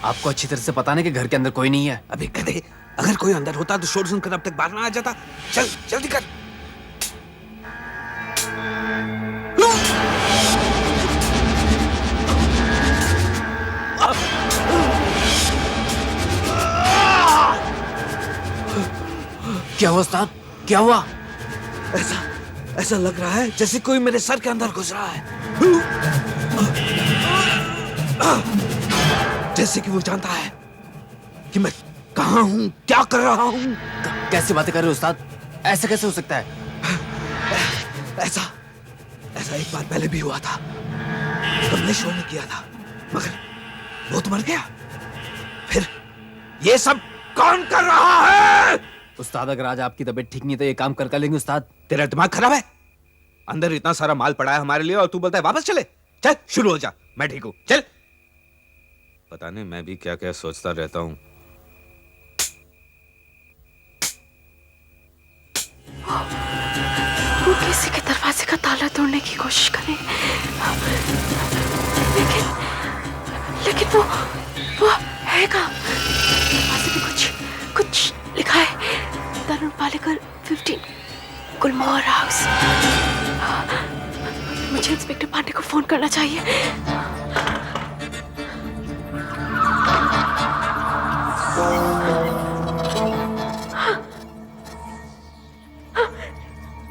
आपको अच्छी तरह से पता नहीं कि घर के अंदर कोई नहीं है। अबे गधे, अगर कोई अंदर होता तो शोर सुनकर अब तक बाहर ना आ जाता। चल जल्दी कर। क्या हुआ उस्ताद, क्या हुआ? ऐसा ऐसा लग रहा है जैसे कोई मेरे सर के अंदर घुस रहा है, जैसे कि वो जानता है कि मैं कहां हूं, क्या कर रहा हूं। कैसी बातें कर रहे हो उस्ताद? ऐसा कैसे हो सकता है? ऐसा ऐसा एक बार पहले भी हुआ था। कमलेश्वर ने किया था, मगर वो तो मर गया। फिर ये सब कौन कर रहा है? उस्ताद, अगर आज आपकी तबीयत ठीक नहीं तो ये काम कर लेंगे उस्ताद। तेरा दिमाग खराब है? अंदर इतना सारा माल पड़ा है हमारे लिए और तू बोलता है वापस चले। चल शुरू हो जा, मैं ठीक हूं, चल। पता नहीं मैं भी क्या क्या सोचता रहता हूं। वो किसी के दरवाजे का ताला तोड़ने की कोशिश करे, लेकिन वो है कहाँ? दरवाजे पे कुछ लिखा है, तरुण पालेकर 15 गुलमोहर हाउस। मुझे इंस्पेक्टर पांडे को फोन करना चाहिए।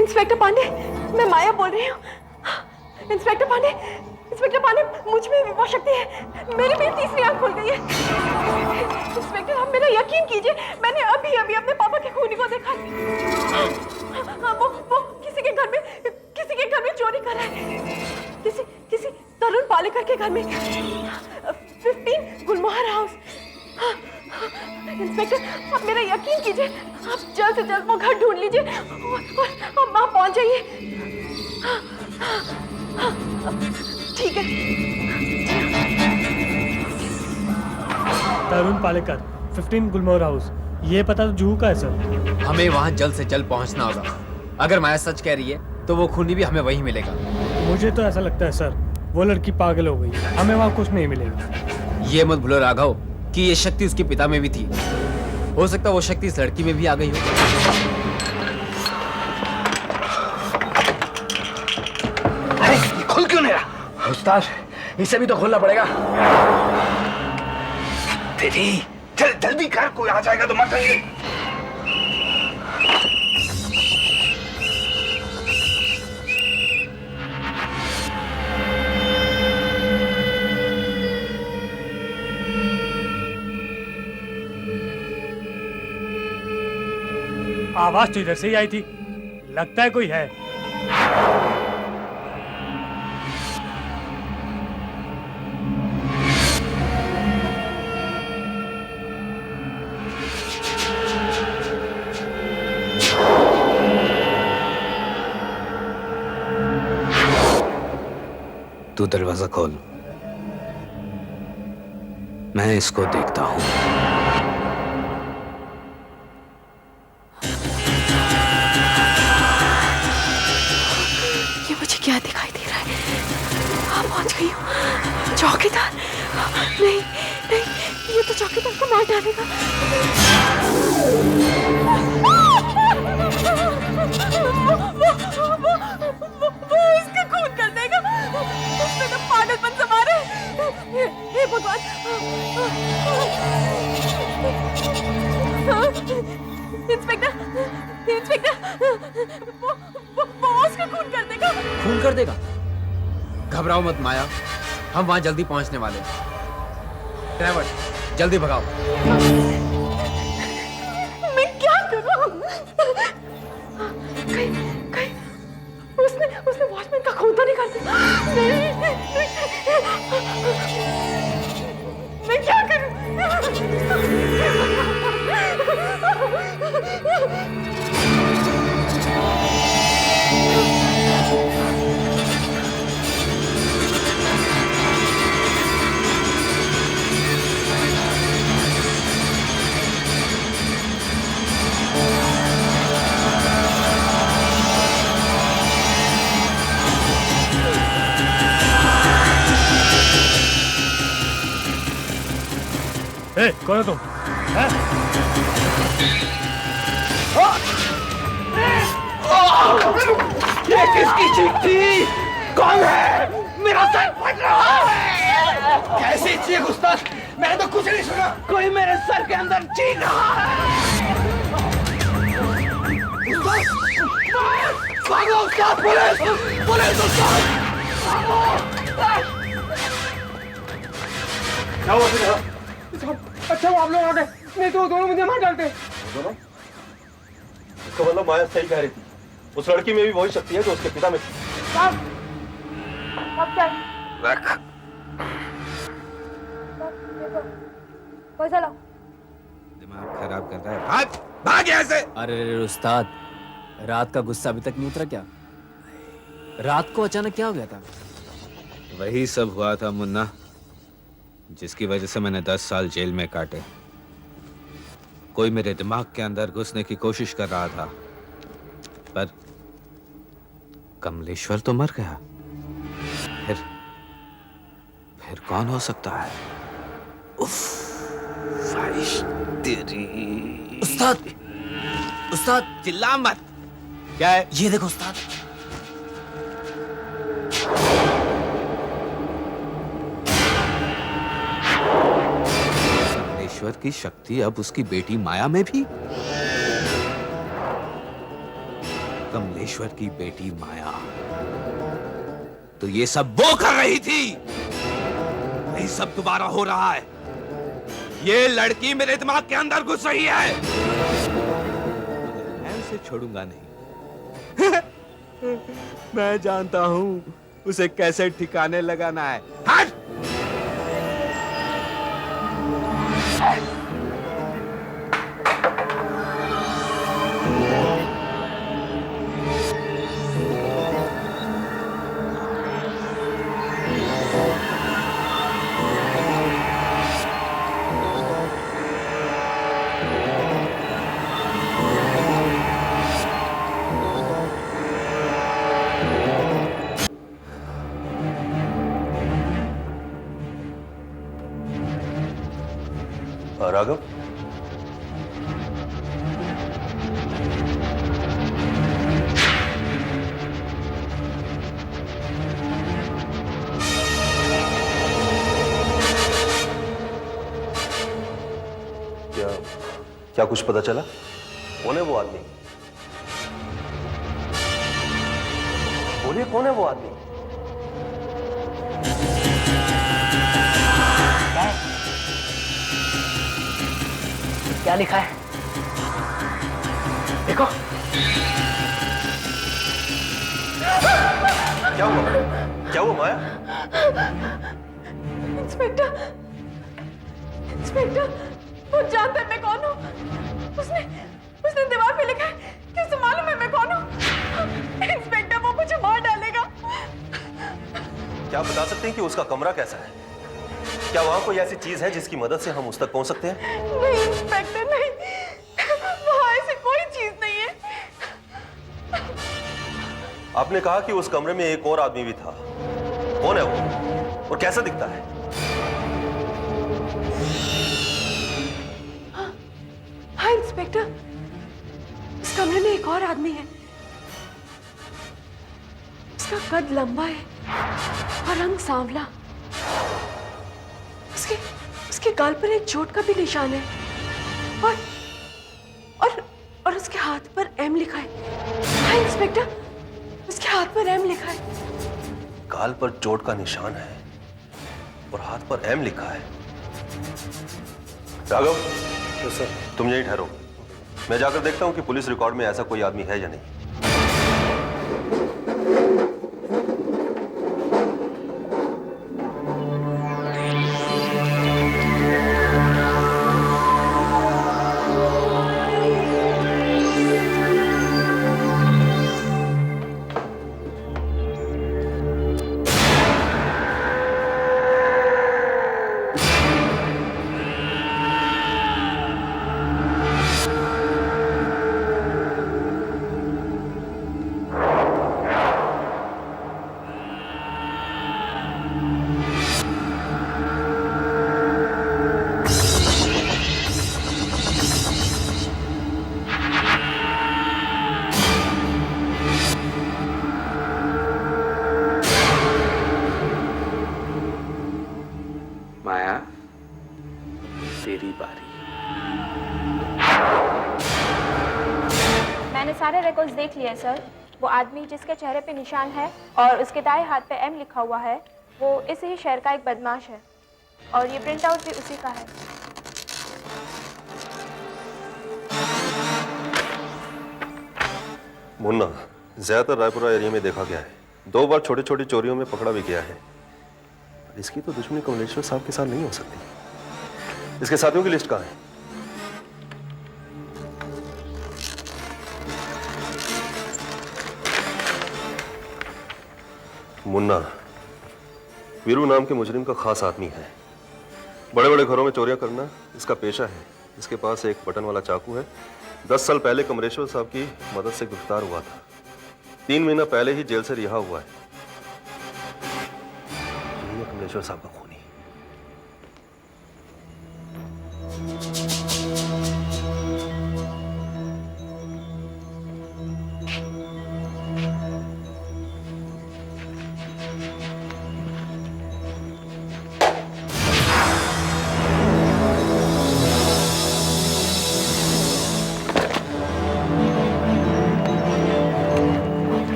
इंस्पेक्टर पांडे, मैं माया बोल रही हूँ। इंस्पेक्टर पांडे, मुझ में विभा शक्ति है। मेरी भी तीसरी आंख खुल गई है। इंस्पेक्टर, आप मेरा यकीन कीजिए, मैंने अभी अपने पापा के खूनी को देखा। वो किसी के घर में चोरी कर रहा है। किसी तरुण पालेकर के घर में, 15 गुलमोहर हाउस। इंस्पेक्टर, आप मेरा यकीन कीजिए, आप जल्द से जल्द वो घर ढूंढ लीजिए और आप वहां पहुंच जाइए। ठीक है। तरुण पालेकर 15 गुलमोहर हाउस, ये पता तो जुहू का है सर। हमें वहां जल्द से जल्द पहुंचना होगा। अगर माया सच कह रही है तो वो खूनी भी हमें वहीं मिलेगा। मुझे तो ऐसा लगता है सर, वो लड़की पागल हो गई, हमें वहाँ कुछ नहीं मिलेगा। ये मत भूलो राघव कि ये शक्ति उसके पिता में भी थी। हो सकता है वो शक्ति इस लड़की में भी आ गई हो। अरे ये खुल क्यों नहीं रहा? उस्ताद, इसे भी तो खोलना पड़ेगा। तेरी, चल जल्दी कर, कोई आ जाएगा तो मत करिए। आवाज तो इधर से ही आई थी, लगता है कोई है। तू दरवाजा खोल, मैं इसको देखता हूं। ये मुझे क्या दिखाई दे रहा है? हाँ, पहुंच गई हूँ। चौकीदार? नहीं, ये तो चौकीदार को मार डालेगा। वो इसका खून कर देगा। उसने तो पागलपन से मारे। हे भगवान! इंस्पेक्टर, वो उसका खून कर देगा। खून कर देगा? घबराओ मत माया, हम वहां जल्दी पहुंचने वाले हैं। ड्राइवर, जल्दी भगाओ। मैं क्या करूं? कहीं उसने वॉचमैन का खून तो नहीं कर दिया? नहीं। मैं क्या करूं? ए, कौन है तुम? हैं? ये किसकी चीख थी? कौन है? मेरा सर फट रहा है। कैसी चीख उस्ताद? मैंने तो कुछ नहीं सुना। कोई मेरे सर के अंदर चीख रहा है। उस्ताद! भागो उस्ताद! पुलिस! पुलिस उस्ताद! क्या हुआ फिर? अच्छा वो आप लोग आ गए, नहीं तो दोनों मुझे मार डालते। दोनों? इसका मतलब माया सही कह रही थी। उस लड़की में भी वही शक्ति है जो उसके पिता में थी। अब क्या? रख। पैसा लाओ। दिमाग खराब कर रहा है। भाग! भाग यहाँ से! अरे उस्ताद, रात का गुस्सा अभी तक नहीं उतरा क्या? रात को अचानक क्या हो गया था? वही सब हुआ था मुन्ना, जिसकी वजह से मैंने 10 साल जेल में काटे। कोई मेरे दिमाग के अंदर घुसने की कोशिश कर रहा था, पर कमलेश्वर तो मर गया। फिर कौन हो सकता है? उफ, ख्वाहिश तेरी। उस्ताद, उस्ताद चिल्ला मत। क्या है? ये देखो उस्ताद। कमलेश्वर की शक्ति अब उसकी बेटी माया में भी। कमलेश्वर की बेटी माया, तो ये सब वो कर रही थी। यही सब दोबारा हो रहा है। ये लड़की मेरे दिमाग के अंदर घुस रही है। मैं उसे छोड़ूंगा नहीं। मैं जानता हूं उसे कैसे ठिकाने लगाना है। हट! राघव, क्या कुछ पता चला? कौन है वो आदमी? बोलिए, कौन है वो आदमी? क्या लिखा है? देखो। क्या हुआ? क्या हुआ माया? इंस्पेक्टर, इंस्पेक्टर, वो जानता है मैं कौन हूँ। उसने दीवार पे लिखा है कि उसे मालूम है मैं कौन हूँ। इंस्पेक्टर, वो मुझे मार डालेगा। क्या आप बता सकते हैं कि उसका कमरा कैसा है? क्या वहां कोई ऐसी चीज है जिसकी मदद से हम उस तक पहुंच सकते हैं? नहीं इंस्पेक्टर, नहीं, वहां ऐसी कोई चीज नहीं है। आपने कहा कि उस कमरे में एक और आदमी भी था। कौन है वो और कैसा दिखता है? हाँ इंस्पेक्टर, इस कमरे में एक और आदमी है। उसका कद लंबा है और रंग सांवला। उसके गाल पर एक चोट का भी निशान है और उसके हाथ पर एम लिखा है। हाँ इंस्पेक्टर, उसके हाथ पर एम लिखा है। गाल पर चोट का निशान है और हाथ पर एम लिखा है। राघव, तो सर तुम यहीं ठहरो, मैं जाकर देखता हूं कि पुलिस रिकॉर्ड में ऐसा कोई आदमी है या नहीं। सारे रिकॉर्ड्स देख लिए सर। वो आदमी जिसके चेहरे पे निशान है और उसके दाएं हाथ पे एम लिखा हुआ है, वो इसी ही शहर का एक बदमाश है और ये प्रिंट आउट भी उसी का है। मुन्ना ज्यादातर रायपुरा एरिया में देखा गया है, 2 बार छोटी छोटी चोरियों में पकड़ा भी गया है। इसकी तो दुश्मनी कमलेश्वर साहब के साथ नहीं हो सकती। इसके साथियों की लिस्ट कहाँ है? मुन्ना वीरू नाम के मुजरिम का खास आदमी है। बड़े बड़े घरों में चोरियां करना इसका पेशा है। इसके पास एक बटन वाला चाकू है। 10 साल पहले कमलेश्वर साहब की मदद से गिरफ्तार हुआ था। 3 महीना पहले ही जेल से रिहा हुआ है। ये कमलेश्वर साहब का खूनी।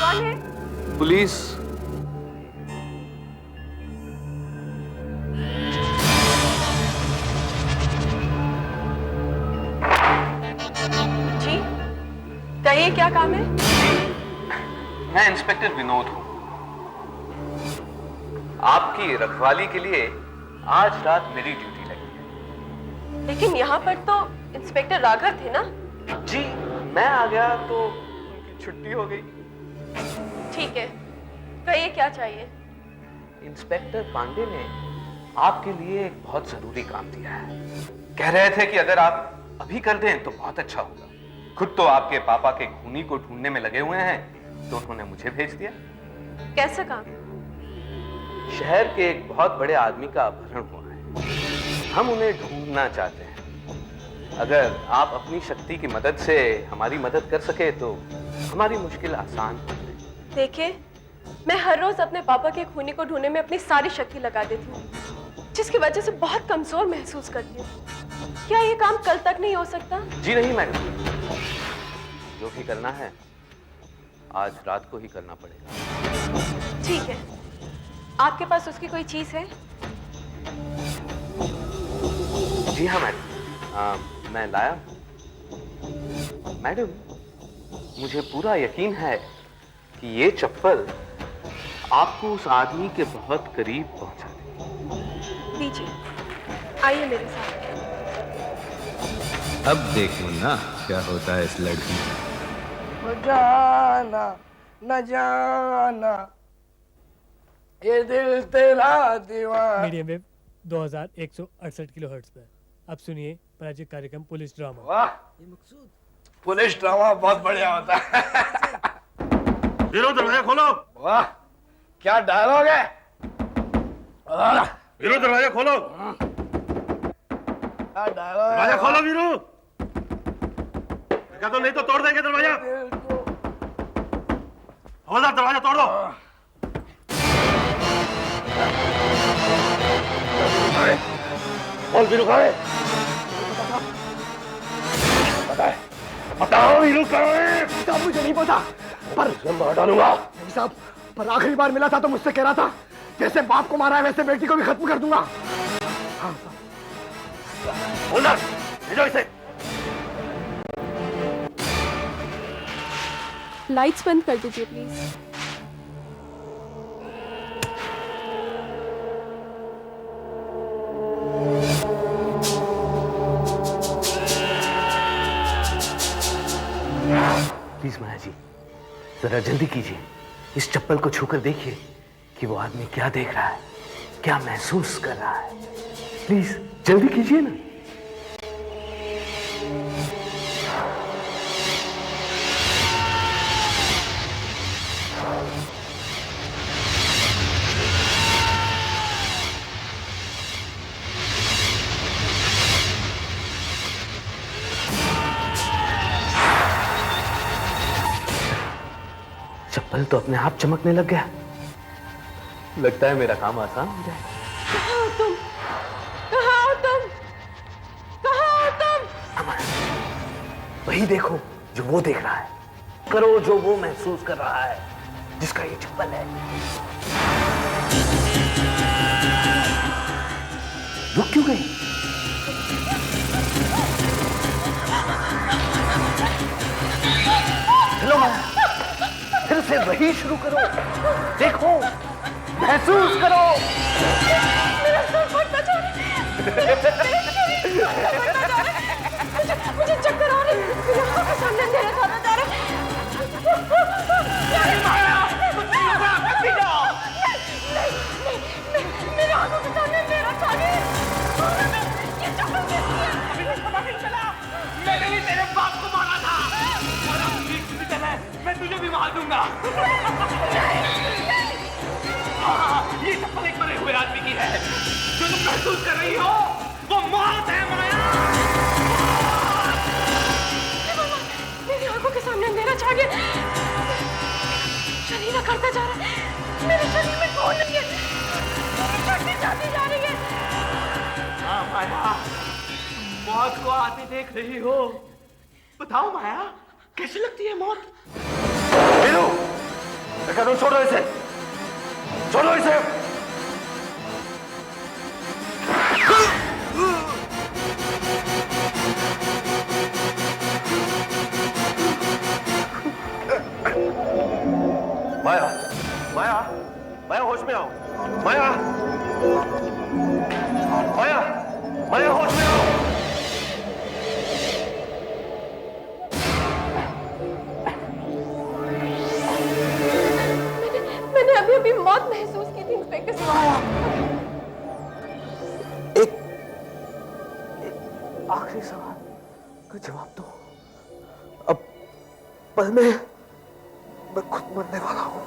कौन है? पुलिस। जी, कहिए क्या काम है? मैं इंस्पेक्टर विनोद हूं। आपकी रखवाली के लिए आज रात मेरी ड्यूटी लगी है। लेकिन यहाँ पर तो इंस्पेक्टर राघव थे ना? जी, मैं आ गया तो उनकी छुट्टी हो गई। ठीक है, कहिए क्या चाहिए? इंस्पेक्टर पांडे ने आपके लिए एक बहुत जरूरी काम दिया है। कह रहे थे कि अगर आप अभी कर दें तो बहुत अच्छा होगा। खुद तो आपके पापा के खूनी को ढूंढने में लगे हुए हैं, तो उन्होंने मुझे भेज दिया। कैसा काम? शहर के एक बहुत बड़े आदमी का अपहरण हुआ है। हम उन्हें ढूंढना चाहते हैं। अगर आप अपनी शक्ति की मदद से हमारी मदद कर सके तो हमारी मुश्किल आसान हो जाए। देखिए, मैं हर रोज अपने पापा के खूनी को ढूंढने में अपनी सारी शक्ति लगा देती हूँ, जिसकी वजह से बहुत कमजोर महसूस करती हूँ। क्या ये काम कल तक नहीं हो सकता? जी नहीं मैडम, जो भी करना है आज रात को ही करना पड़ेगा। ठीक है, आपके पास उसकी कोई चीज है? जी हाँ मैडम, मैं लाया हूं। मैडम, मुझे पूरा यकीन है कि ये चप्पल आपको उस आदमी के बहुत करीब पहुंचा देगी। दीजिए, आइए मेरे साथ। अब देख मुन्ना क्या होता है इस लड़की में। न जाना न जाना ये दिल तेरा दीवाना। मीडियम वेव 2168 किलोहर्ट्ज पर। अब सुनिए पराजित कार्यक्रम पुलिस ड्रामा। वाह, पुलिस ड्रामा बहुत बढ़िया होता है। वीरू दरवाजा खोलो। वाह, क्या डायलॉग है। वीरू दरवाजा खोलो। क्या डायलॉग है। दरवाजा खोलो वीरू। क्या तो नहीं तो तोड़ देंगे दरवाजा। हवलदार दरवाजा तोड़ दो। बोल वीरू कहाँ है? बताओ वीरू कहाँ है? साहब मुझे नहीं पता, पर मार डालूंगा। नहीं साहब, पर आखिरी बार मिला था तो मुझसे कह रहा था जैसे बाप को मारा है वैसे बेटी को भी खत्म कर दूंगा। होल्डर, भेजो इसे। लाइट्स बंद कर दीजिए प्लीज। प्लीज माया जी, जरा जल्दी कीजिए। इस चप्पल को छूकर देखिए कि वो आदमी क्या देख रहा है, क्या महसूस कर रहा है। प्लीज जल्दी कीजिए ना। चप्पल तो अपने आप चमकने लग गया। लगता है मेरा काम आसान हो जाएगा। कहाँ हो तुम? कहाँ हो तुम? कहाँ हो तुम? वही देखो जो वो देख रहा है, करो जो वो महसूस कर रहा है, जिसका ये चप्पल है। रुक क्यों गई? चलो माया, फिर से वही शुरू करो। देखो, महसूस करो। मेरा सर फटता जा रहा है। मुझे चक्कर आ रहे हैं। मेरी आंखों के सामने अंधेरा छाता जा रहा है। मेरी आंखों के सामने अंधेरा छा गया है। ये चप्पल कैसी है? अभी कुछ पता नहीं चला। मैंने भी तेरे बाप को मारा था और अब भी चला, मैं तुझे भी मार दूंगा। हाँ, ये चप्पल एक मरे हुए आदमी की है। जो तुम महसूस कर रही हो वो मौत है माया। मेरी आंखों के सामने अंधेरा छा गया। शरीर अकड़ता जा रहा है। मेरे शरीर में खून नहीं है। मेरी शक्ति जाती जा रही है। हाँ माया, मौत को आते देख रही हो। बताओ माया, कैसी लगती है मौत? वीरू, मैं कह रहा हूं, छोड़ो इसे, छोड़ो इसे। माया, माया, माया होश में आओ। माया, माया, माया होश में आओ। मैंने अभी अभी मौत महसूस की थी इंस्पेक्टर साहब। एक आखिरी सवाल का जवाब दो। अब पल में मैं खुद मरने वाला हूं।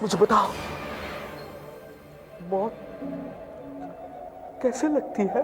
मुझे बताओ, मौत कैसे लगती है?